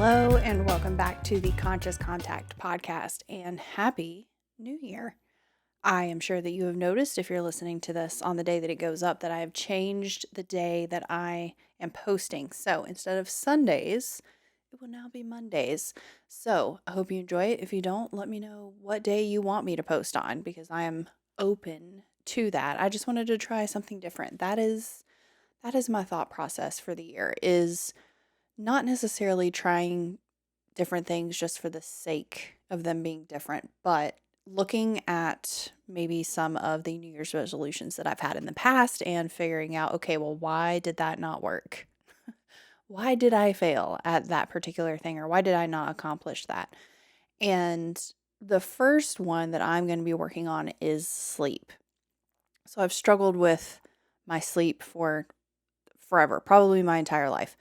Hello, and welcome back to the Conscious Contact podcast, and Happy New Year. I am sure that you have noticed, if you're listening to this on the day that it goes up, that I have changed the day that I am posting. So instead of Sundays, it will now be Mondays. So I hope you enjoy it. If you don't, let me know what day you want me to post on, because I am open to that. I just wanted to try something different. That is my thought process for the year, is not necessarily trying different things just for the sake of them being different, but looking at maybe some of the New Year's resolutions that I've had in the past and figuring out, okay, well, why did that not work? Why did I fail at that particular thing, or why did I not accomplish that? And the first one that I'm going to be working on is sleep. So I've struggled with my sleep for forever, probably my entire life.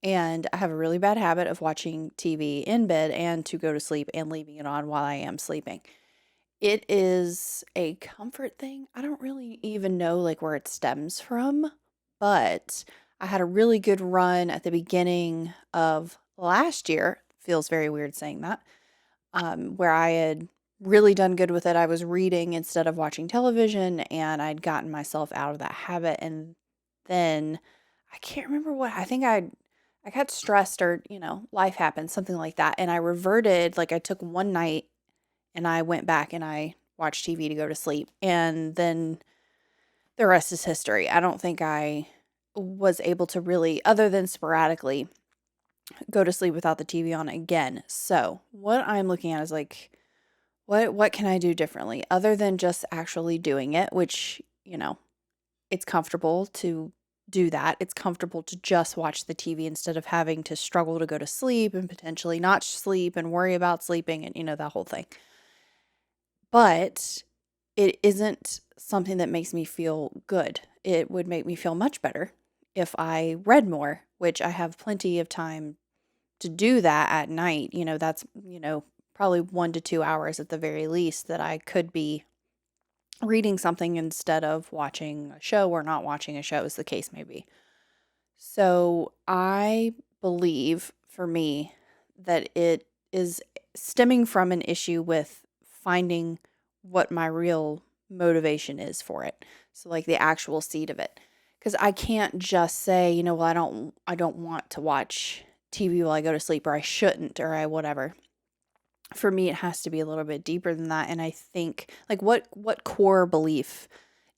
And I have a really bad habit of watching TV in bed and to go to sleep and leaving it on while I am sleeping. It is a comfort thing. I don't really even know like where it stems from, but I had a really good run at the beginning of last year. Feels very weird saying that. Where I had really done good with it. I was reading instead of watching television, and I'd gotten myself out of that habit. And then I can't remember what, I think I got stressed, or, life happened, something like that. And I reverted, like I took one night and I went back and I watched TV to go to sleep. And then the rest is history. I don't think I was able to really, other than sporadically, go to sleep without the TV on again. So what I'm looking at is like, what can I do differently other than just actually doing it, which, it's comfortable to do that. It's comfortable to just watch the TV instead of having to struggle to go to sleep and potentially not sleep and worry about sleeping and, that whole thing. But it isn't something that makes me feel good. It would make me feel much better if I read more, which I have plenty of time to do that at night. That's, probably 1 to 2 hours at the very least that I could be reading something instead of watching a show or not watching a show, as the case may be. So I believe, for me, that it is stemming from an issue with finding what my real motivation is for it. So like the actual seed of it. Because I can't just say, well, I don't want to watch TV while I go to sleep, or I shouldn't, or I whatever. For me, it has to be a little bit deeper than that. And I think, like, what core belief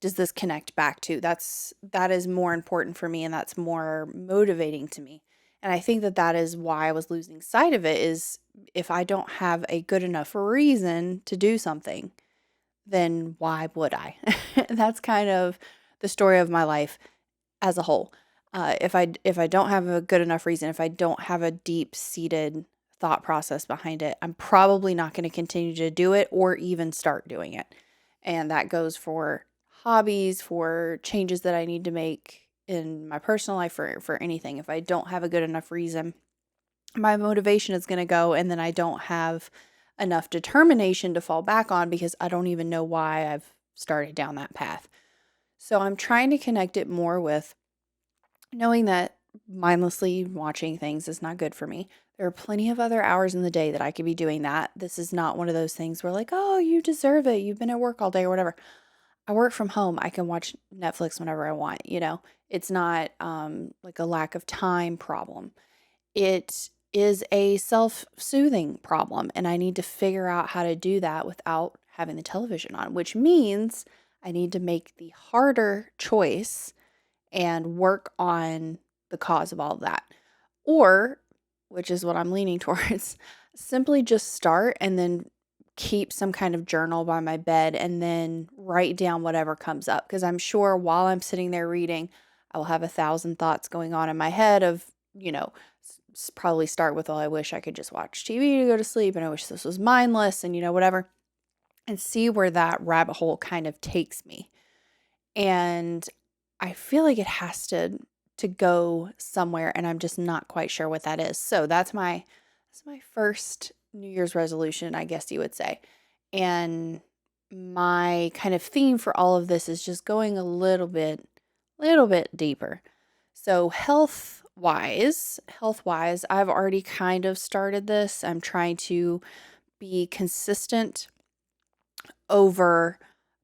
does this connect back to? That is more important for me, and that's more motivating to me. And I think that is why I was losing sight of it, is if I don't have a good enough reason to do something, then why would I? That's kind of the story of my life as a whole. If I don't have a good enough reason, if I don't have a deep-seated thought process behind it, I'm probably not going to continue to do it or even start doing it. And that goes for hobbies, for changes that I need to make in my personal life, for anything. If I don't have a good enough reason, my motivation is going to go, and then I don't have enough determination to fall back on because I don't even know why I've started down that path. So I'm trying to connect it more with knowing that mindlessly watching things is not good for me. There are plenty of other hours in the day that I could be doing that. This is not one of those things where like, oh, you deserve it. You've been at work all day or whatever. I work from home. I can watch Netflix whenever I want, It's not like a lack of time problem. It is a self-soothing problem, and I need to figure out how to do that without having the television on, which means I need to make the harder choice and work on the cause of all of that. Or, which is what I'm leaning towards, simply just start and then keep some kind of journal by my bed and then write down whatever comes up. Because I'm sure while I'm sitting there reading, I will have 1,000 thoughts going on in my head of, probably start with, I wish I could just watch TV to go to sleep, and I wish this was mindless, and, whatever. And see where that rabbit hole kind of takes me. And I feel like it has to go somewhere, and I'm just not quite sure what that is. So that's my first New Year's resolution, I guess you would say. And my kind of theme for all of this is just going a little bit deeper. So health wise, health wise, I've already kind of started this. I'm trying to be consistent over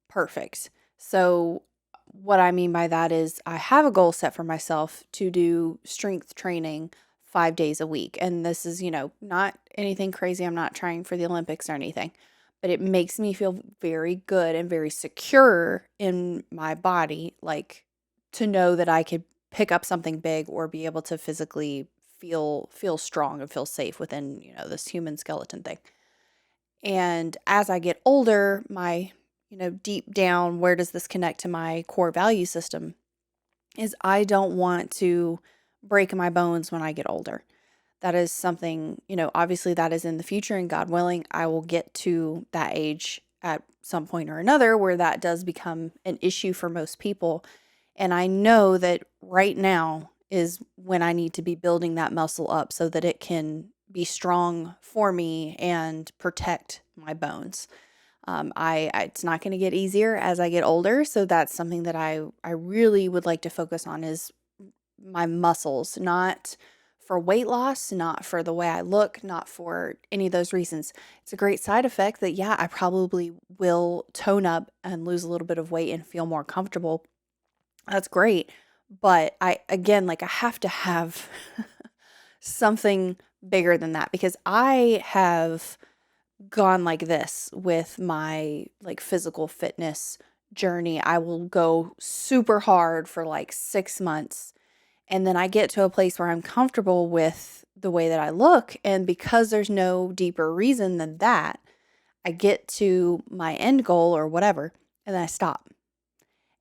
perfect. So, what I mean by that is I have a goal set for myself to do strength training 5 days a week. And this is, not anything crazy. I'm not trying for the Olympics or anything, but it makes me feel very good and very secure in my body, like to know that I could pick up something big or be able to physically feel strong and feel safe within, this human skeleton thing. And as I get older, my, deep down, where does this connect to my core value system? Is I don't want to break my bones when I get older. That is something, obviously that is in the future, and God willing, I will get to that age at some point or another where that does become an issue for most people. And I know that right now is when I need to be building that muscle up so that it can be strong for me and protect my bones. It's not going to get easier as I get older, so that's something that I really would like to focus on is my muscles, not for weight loss, not for the way I look, not for any of those reasons. It's a great side effect that, yeah, I probably will tone up and lose a little bit of weight and feel more comfortable. That's great. But again, like I have to have something bigger than that because I have gone like this with my like physical fitness journey. I will go super hard for like 6 months and then I get to a place where I'm comfortable with the way that I look, and because there's no deeper reason than that, I get to my end goal or whatever, and then I stop.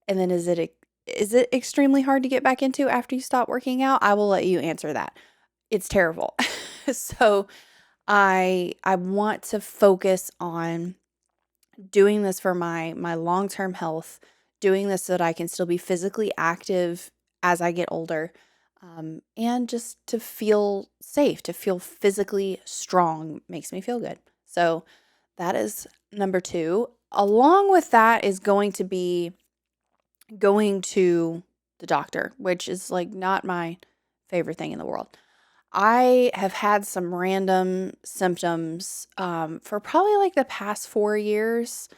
And then is it extremely hard to get back into after you stop working out? I will let you answer that. It's terrible. So I want to focus on doing this for my long-term health, doing this so that I can still be physically active as I get older, and just to feel safe, to feel physically strong makes me feel good. So that is number two. Along with that is going to be going to the doctor, which is like not my favorite thing in the world. I have had some random symptoms for probably like the past 4 years.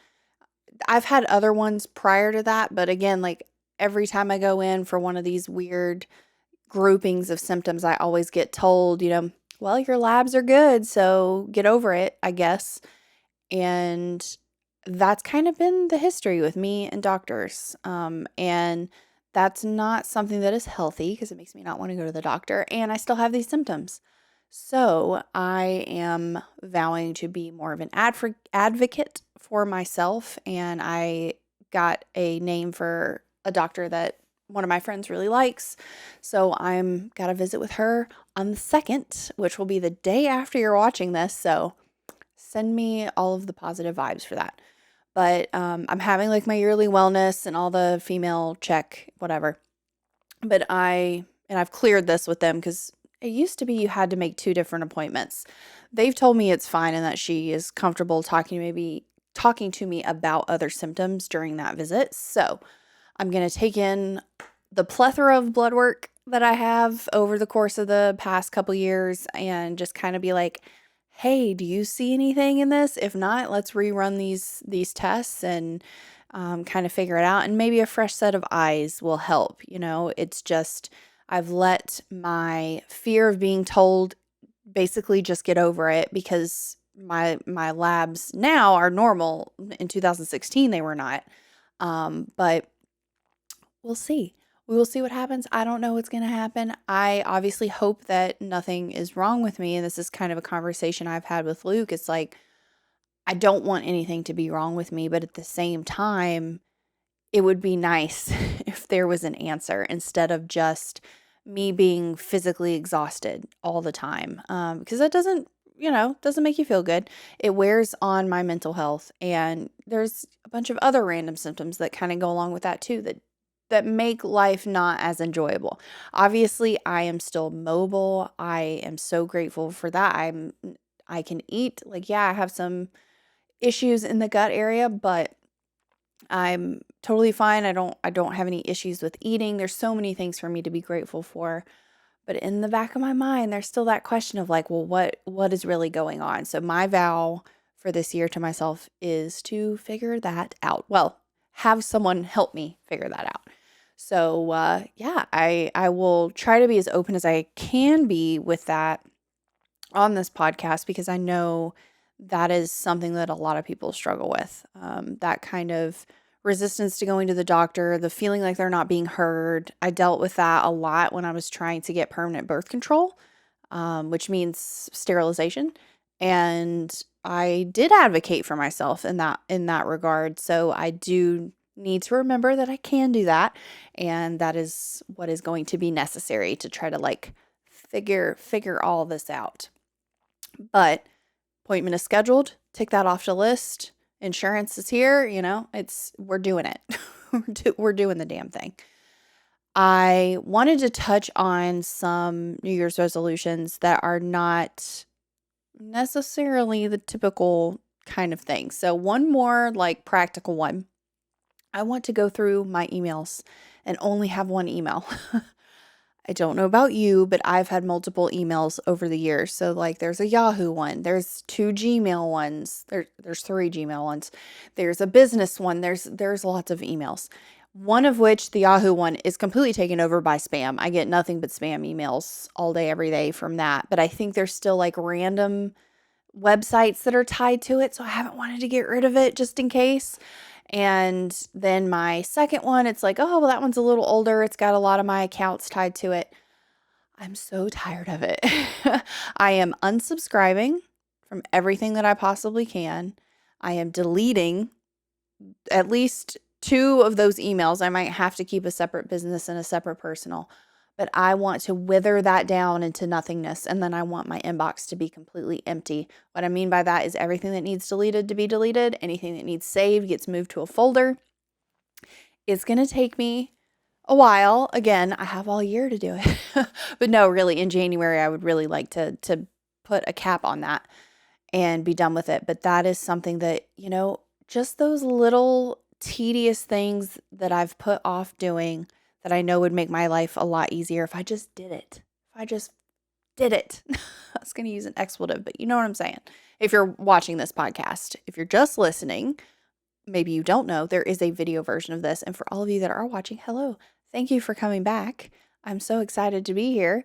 I've had other ones prior to that, but again, like every time I go in for one of these weird groupings of symptoms, I always get told, well, your labs are good, so get over it, I guess. And that's kind of been the history with me and doctors. And that's not something that is healthy because it makes me not want to go to the doctor. And I still have these symptoms. So I am vowing to be more of an advocate for myself. And I got a name for a doctor that one of my friends really likes. So I'm got to visit with her on the 2nd, which will be the day after you're watching this. So send me all of the positive vibes for that. But I'm having like my yearly wellness and all the female check, whatever. But I've cleared this with them because it used to be you had to make 2 different appointments. They've told me it's fine and that she is comfortable talking to me about other symptoms during that visit. So I'm going to take in the plethora of blood work that I have over the course of the past couple years and just kind of be like, hey, do you see anything in this? If not, let's rerun these tests and kind of figure it out. And maybe a fresh set of eyes will help. It's just I've let my fear of being told basically just get over it because my labs now are normal. In 2016, they were not. But we'll see. We will see what happens. I don't know what's going to happen. I obviously hope that nothing is wrong with me. And this is kind of a conversation I've had with Luke. It's like, I don't want anything to be wrong with me. But at the same time, it would be nice if there was an answer instead of just me being physically exhausted all the time. Because that doesn't make you feel good. It wears on my mental health. And there's a bunch of other random symptoms that kind of go along with that too, that make life not as enjoyable. Obviously, I am still mobile. I am so grateful for that. I can eat. Like, yeah, I have some issues in the gut area, but I'm totally fine. I don't have any issues with eating. There's so many things for me to be grateful for. But in the back of my mind, there's still that question of like, well, what is really going on? So my vow for this year to myself is to figure that out. Well, have someone help me figure that out. So yeah, I will try to be as open as I can be with that on this podcast, because I know that is something that a lot of people struggle with. That kind of resistance to going to the doctor, the feeling like they're not being heard. I dealt with that a lot when I was trying to get permanent birth control, which means sterilization. And I did advocate for myself in that regard. So I do need to remember that I can do that, and that is what is going to be necessary to try to like figure all this out. But appointment is scheduled. Tick that off the list. Insurance is here. We're doing it. We're doing the damn thing. I wanted to touch on some New Year's resolutions that are not necessarily the typical kind of thing. So one more like practical one. I want to go through my emails and only have one email. I don't know about you, but I've had multiple emails over the years. So like there's a Yahoo one, there's 2 Gmail ones, there's 3 Gmail ones, there's a business one, there's lots of emails. One of which, the Yahoo one, is completely taken over by spam. I get nothing but spam emails all day, every day from that. But I think there's still like random websites that are tied to it. So I haven't wanted to get rid of it just in case. And then my second one, it's like, oh, well, that one's a little older. It's got a lot of my accounts tied to it. I'm so tired of it. I am unsubscribing from everything that I possibly can. I am deleting at least 2 of those emails. I might have to keep a separate business and a separate personal, but I want to wither that down into nothingness. And then I want my inbox to be completely empty. What I mean by that is everything that needs deleted to be deleted. Anything that needs saved gets moved to a folder. It's going to take me a while. Again, I have all year to do it. But no, really, in January, I would really like to put a cap on that and be done with it. But that is something that, just those little tedious things that I've put off doing that I know would make my life a lot easier if I just did it. If I just did it. I was going to use an expletive, but you know what I'm saying. If you're watching this podcast, if you're just listening, maybe you don't know, there is a video version of this. And for all of you that are watching, hello. Thank you for coming back. I'm so excited to be here.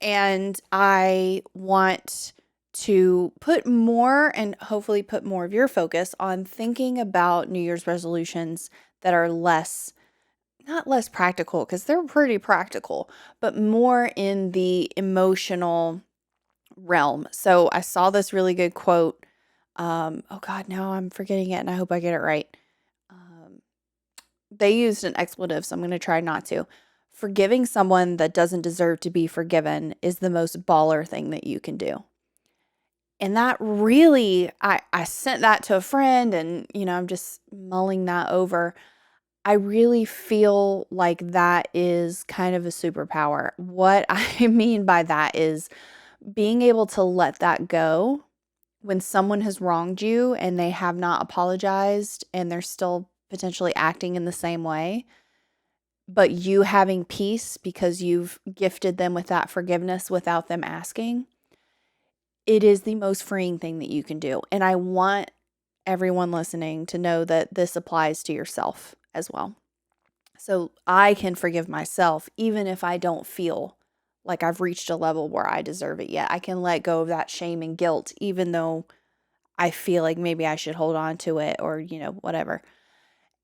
And I want to put more, and hopefully put more of your focus on thinking about New Year's resolutions that are not less practical, because they're pretty practical, but more in the emotional realm. So I saw this really good quote. Oh God, now I'm forgetting it, and I hope I get it right. They used an expletive, so I'm going to try not to. Forgiving someone that doesn't deserve to be forgiven is the most baller thing that you can do. And that really, I sent that to a friend, and, I'm just mulling that over. I really feel like that is kind of a superpower. What I mean by that is being able to let that go when someone has wronged you and they have not apologized and they're still potentially acting in the same way, but you having peace because you've gifted them with that forgiveness without them asking. It is the most freeing thing that you can do. And I want everyone listening to know that this applies to yourself as well. So I can forgive myself even if I don't feel like I've reached a level where I deserve it yet. I can let go of that shame and guilt, even though I feel like maybe I should hold on to it, or, whatever.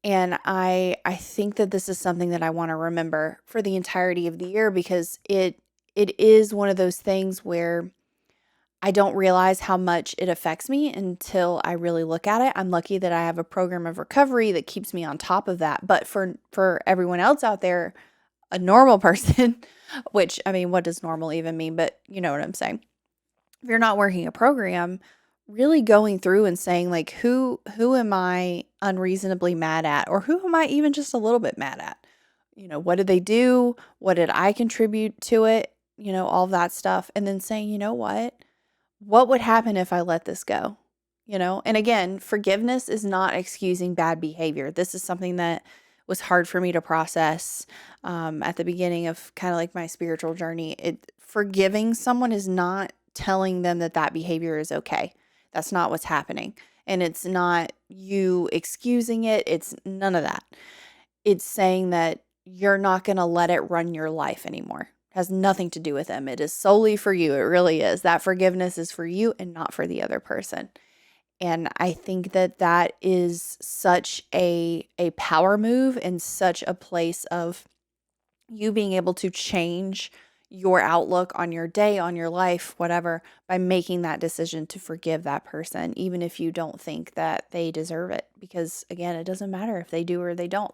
And I think that this is something that I want to remember for the entirety of the year, because it is one of those things where I don't realize how much it affects me until I really look at it. I'm lucky that I have a program of recovery that keeps me on top of that. But for everyone else out there, a normal person, which, I mean, what does normal even mean? But you know what I'm saying. If you're not working a program, really going through and saying, like, who am I unreasonably mad at? Or who am I even just a little bit mad at? What did they do? What did I contribute to it? All that stuff. And then saying, you know what would happen if I let this go? And again, forgiveness is not excusing bad behavior. This is something that was hard for me to process at the beginning of kind of like my spiritual journey. Forgiving someone is not telling them that that behavior is okay. That's not what's happening. And it's not you excusing it. It's none of that. It's saying that you're not going to let it run your life anymore. It has nothing to do with them. It is solely for you. It really is. That forgiveness is for you and not for the other person. And I think that that is such a power move and such a place of you being able to change your outlook on your day, on your life, whatever, by making that decision to forgive that person, even if you don't think that they deserve it. Because again, it doesn't matter if they do or they don't.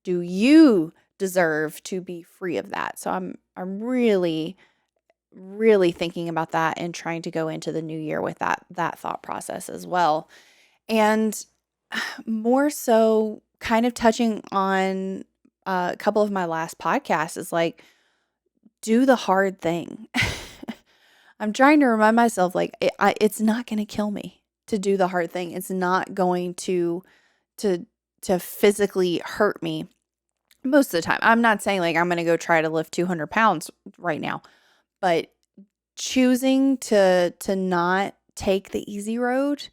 Do you deserve to be free of that? So I'm really, really thinking about that and trying to go into the new year with that thought process as well. And more so kind of touching on a couple of my last podcasts is like, do the hard thing. I'm trying to remind myself, like, it's not going to kill me to do the hard thing. It's not going to physically hurt me most of the time. I'm not saying like I'm going to go try to lift 200 pounds right now, but choosing to not take the easy road,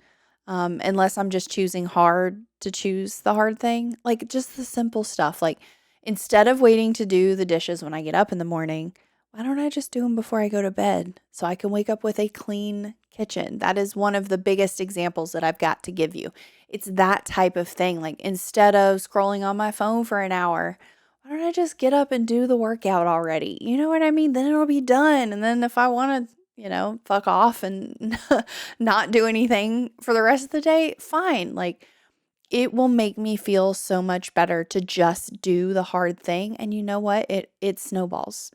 unless I'm just choosing hard to choose the hard thing, like just the simple stuff. Like instead of waiting to do the dishes when I get up in the morning, why don't I just do them before I go to bed so I can wake up with a clean kitchen? That is one of the biggest examples that I've got to give you. It's that type of thing. Like instead of scrolling on my phone for an hour, why don't I just get up and do the workout already? You know what I mean? Then it'll be done. And then if I want to, fuck off and not do anything for the rest of the day, fine. Like it will make me feel so much better to just do the hard thing. And you know what? It snowballs.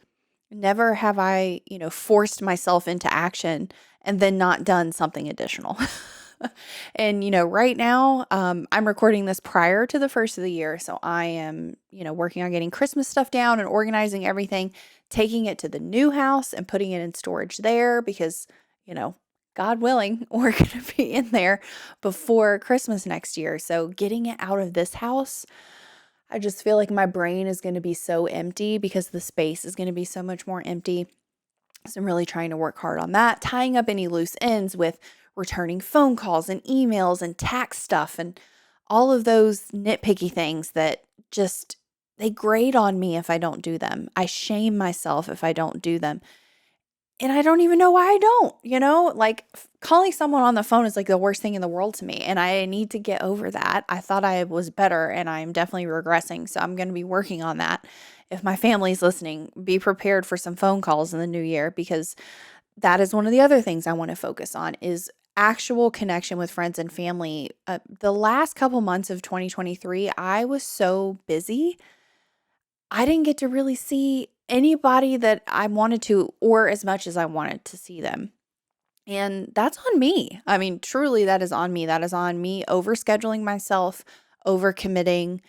Never have I, forced myself into action and then not done something additional. And, right now, I'm recording this prior to the first of the year. So I am, working on getting Christmas stuff down and organizing everything, taking it to the new house and putting it in storage there because, God willing, we're going to be in there before Christmas next year. So getting it out of this house, I just feel like my brain is going to be so empty because the space is going to be so much more empty. So I'm really trying to work hard on that, tying up any loose ends with returning phone calls and emails and tax stuff and all of those nitpicky things that just, they grate on me if I don't do them. I shame myself if I don't do them. And I don't even know why I don't, like calling someone on the phone is like the worst thing in the world to me. And I need to get over that. I thought I was better and I'm definitely regressing. So I'm going to be working on that. If my family's listening, be prepared for some phone calls in the new year because that is one of the other things I want to focus on is actual connection with friends and family. The last couple months of 2023, I was so busy. I didn't get to really see anybody that I wanted to or as much as I wanted to see them. And that's on me. I mean, truly, that is on me. That is on me overscheduling myself, overcommitting,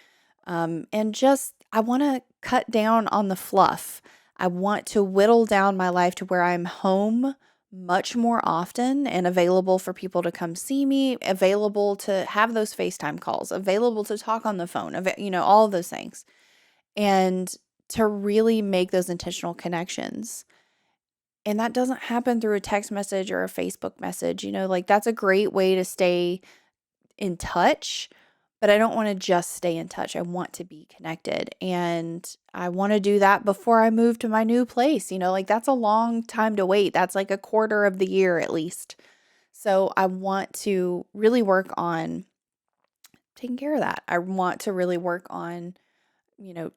and just I want to cut down on the fluff. I want to whittle down my life to where I'm home much more often and available for people to come see me, available to have those FaceTime calls, available to talk on the phone, all of those things. And to really make those intentional connections. And that doesn't happen through a text message or a Facebook message, like that's a great way to stay in touch, but I don't want to just stay in touch. I want to be connected and I want to do that before I move to my new place, like that's a long time to wait. That's like a quarter of the year at least. So I want to really work on taking care of that. I want to really work on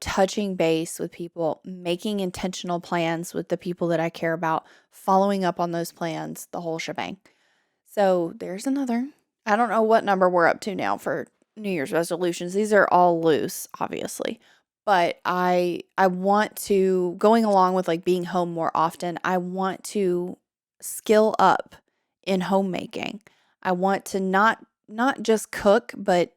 touching base with people, making intentional plans with the people that I care about, following up on those plans, the whole shebang. So there's another. I don't know what number we're up to now for New Year's resolutions. These are all loose, obviously. But I want to, going along with like being home more often, I want to skill up in homemaking. I want to not just cook, but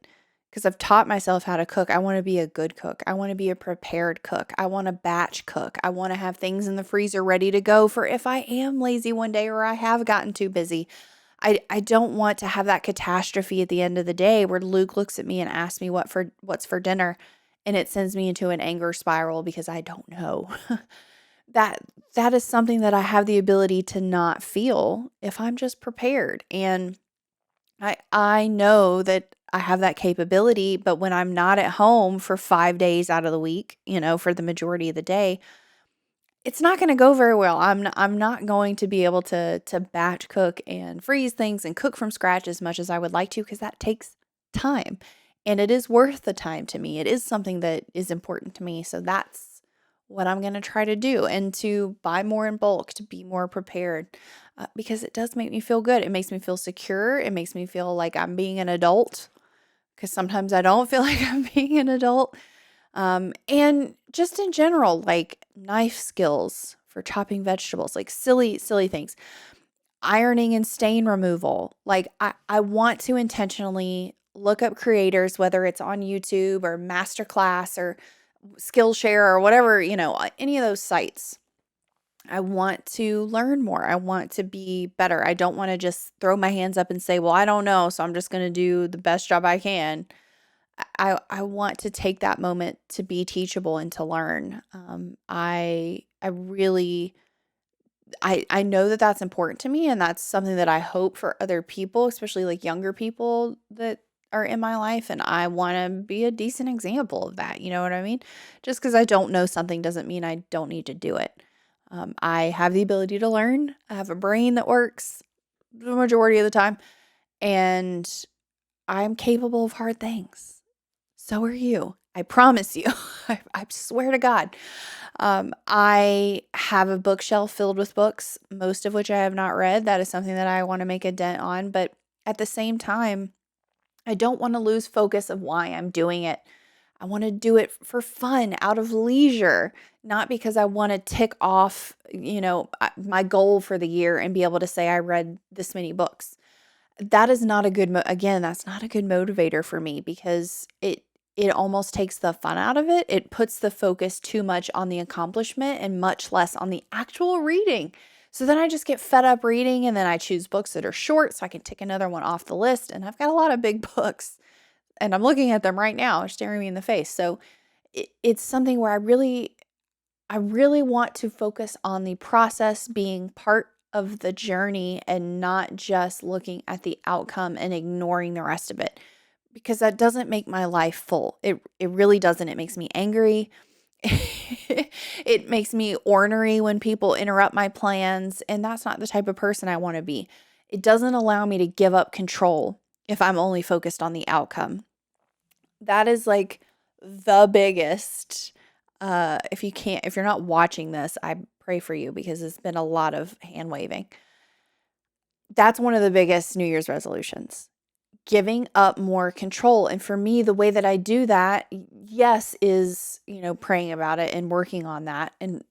because I've taught myself how to cook, I want to be a good cook. I want to be a prepared cook. I want to batch cook. I want to have things in the freezer ready to go for if I am lazy one day or I have gotten too busy. I don't want to have that catastrophe at the end of the day where Luke looks at me and asks me what's for dinner and it sends me into an anger spiral because I don't know. that that is something that I have the ability to not feel if I'm just prepared. And I know that I have that capability, but when I'm not at home for 5 days out of the week, for the majority of the day, it's not going to go very well. I'm not going to be able to batch cook and freeze things and cook from scratch as much as I would like to, because that takes time. And it is worth the time to me. It is something that is important to me. So that's what I'm going to try to do, and to buy more in bulk, to be more prepared, because it does make me feel good. It makes me feel secure. It makes me feel like I'm being an adult, because sometimes I don't feel like I'm being an adult. And just in general, like knife skills for chopping vegetables, like silly, silly things, ironing and stain removal. Like I want to intentionally look up creators, whether it's on YouTube or Masterclass or Skillshare or whatever, any of those sites. I want to learn more. I want to be better. I don't want to just throw my hands up and say, well, I don't know, so I'm just going to do the best job I can. I want to take that moment to be teachable and to learn. I really I know that that's important to me, and that's something that I hope for other people, especially like younger people that are in my life, and I want to be a decent example of that. You know what I mean? Just because I don't know something doesn't mean I don't need to do it. I have the ability to learn. I have a brain that works the majority of the time, and I'm capable of hard things. So are you. I promise you. I swear to God. I have a bookshelf filled with books, most of which I have not read. That is something that I want to make a dent on. But at the same time, I don't want to lose focus of why I'm doing it. I want to do it for fun, out of leisure, not because I want to tick off, my goal for the year and be able to say I read this many books. That is not a good, again, that's not a good motivator for me, because it almost takes the fun out of it. It puts the focus too much on the accomplishment and much less on the actual reading. So then I just get fed up reading, and then I choose books that are short so I can tick another one off the list. And I've got a lot of big books, and I'm looking at them right now. They're staring me in the face. So it's something where I really want to focus on the process being part of the journey, and not just looking at the outcome and ignoring the rest of it, because that doesn't make my life full. It really doesn't. It makes me angry. It makes me ornery when people interrupt my plans, and that's not the type of person I want to be. It doesn't allow me to give up control if I'm only focused on the outcome. That is like the biggest. If you're not watching this, I pray for you, because it's been a lot of hand waving. That's one of the biggest New Year's resolutions, giving up more control. And for me, the way that I do that, yes, is, praying about it and working on that, and,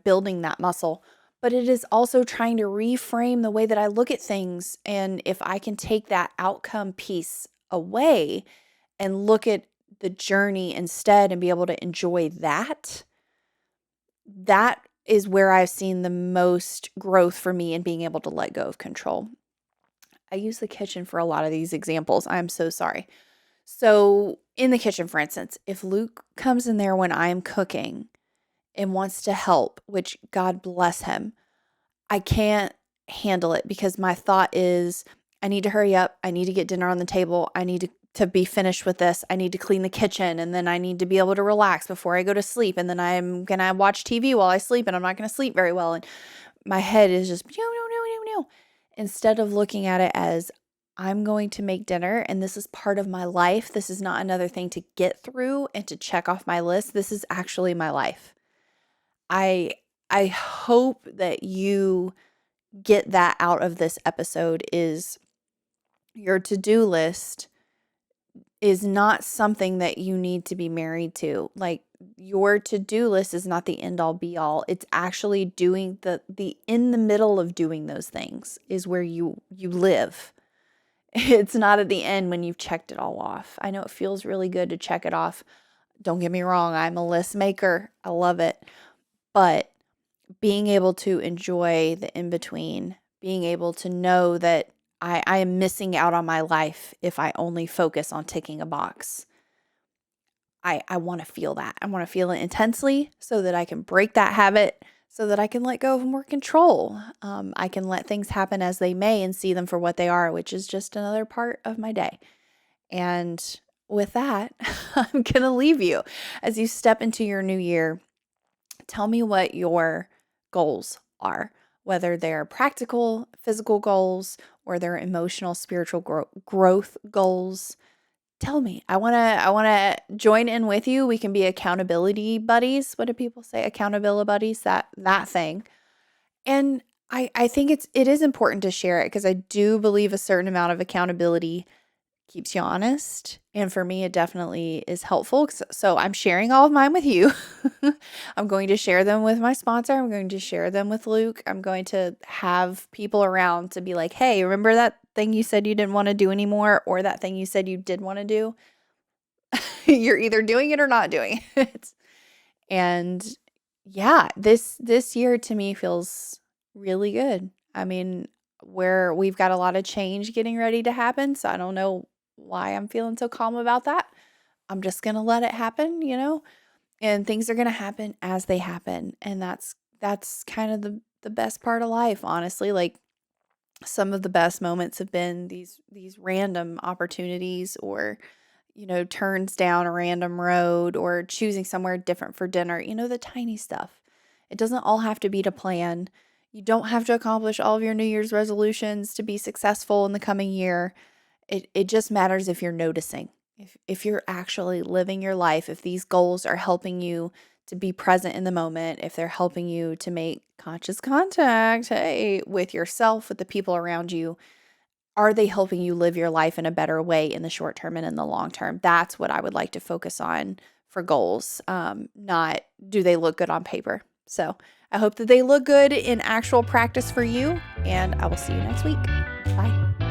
building that muscle. But it is also trying to reframe the way that I look at things. And if I can take that outcome piece away and look at the journey instead, and be able to enjoy that, that is where I've seen the most growth for me in being able to let go of control. I use the kitchen for a lot of these examples. I'm so sorry. So in the kitchen, for instance, if Luke comes in there when I'm cooking and wants to help, which God bless him, I can't handle it, because my thought is, I need to hurry up. I need to get dinner on the table. I need to be finished with this. I need to clean the kitchen, and then I need to be able to relax before I go to sleep. And then I'm going to watch TV while I sleep, and I'm not going to sleep very well. And my head is just, no. Instead of looking at it as, I'm going to make dinner, and this is part of my life. This is not another thing to get through and to check off my list. This is actually my life. I hope that you get that out of this episode, is your to-do list is not something that you need to be married to. Like, your to-do list is not the end all be all. It's actually doing the in the middle of doing those things is where you live. It's not at the end when you've checked it all off. I know it feels really good to check it off. Don't get me wrong, I'm a list maker. I love it. But being able to enjoy the in-between, being able to know that I am missing out on my life if I only focus on ticking a box. I want to feel that. I want to feel it intensely so that I can break that habit, so that I can let go of more control. I can let things happen as they may and see them for what they are, which is just another part of my day. And with that, I'm going to leave you as you step into your new year. Tell me what your goals are, whether they're practical, physical goals, or they're emotional, spiritual growth goals. Tell me. I want to join in with you. We can be accountability buddies. What do people say? Accountability buddies, that thing. And I think it is important to share it because I do believe a certain amount of accountability keeps you honest. And for me, it definitely is helpful. So I'm sharing all of mine with you. I'm going to share them with my sponsor. I'm going to share them with Luke. I'm going to have people around to be like, hey, remember that thing you said you didn't want to do anymore, or that thing you said you did want to do? You're either doing it or not doing it. And yeah, this year to me feels really good. I mean, where we've got a lot of change getting ready to happen, so I don't know why I'm feeling so calm about that. I'm just going to let it happen, and things are going to happen as they happen. And that's kind of the best part of life, honestly. Like, some of the best moments have been these random opportunities, or turns down a random road, or choosing somewhere different for dinner, the tiny stuff. It doesn't all have to be to plan. You don't have to accomplish all of your New Year's resolutions to be successful in the coming year. It just matters if you're noticing, if you're actually living your life, if these goals are helping you to be present in the moment, if they're helping you to make conscious contact, hey, with yourself, with the people around you. Are they helping you live your life in a better way in the short term and in the long term? That's what I would like to focus on for goals, not do they look good on paper. So I hope that they look good in actual practice for you, and I will see you next week. Bye.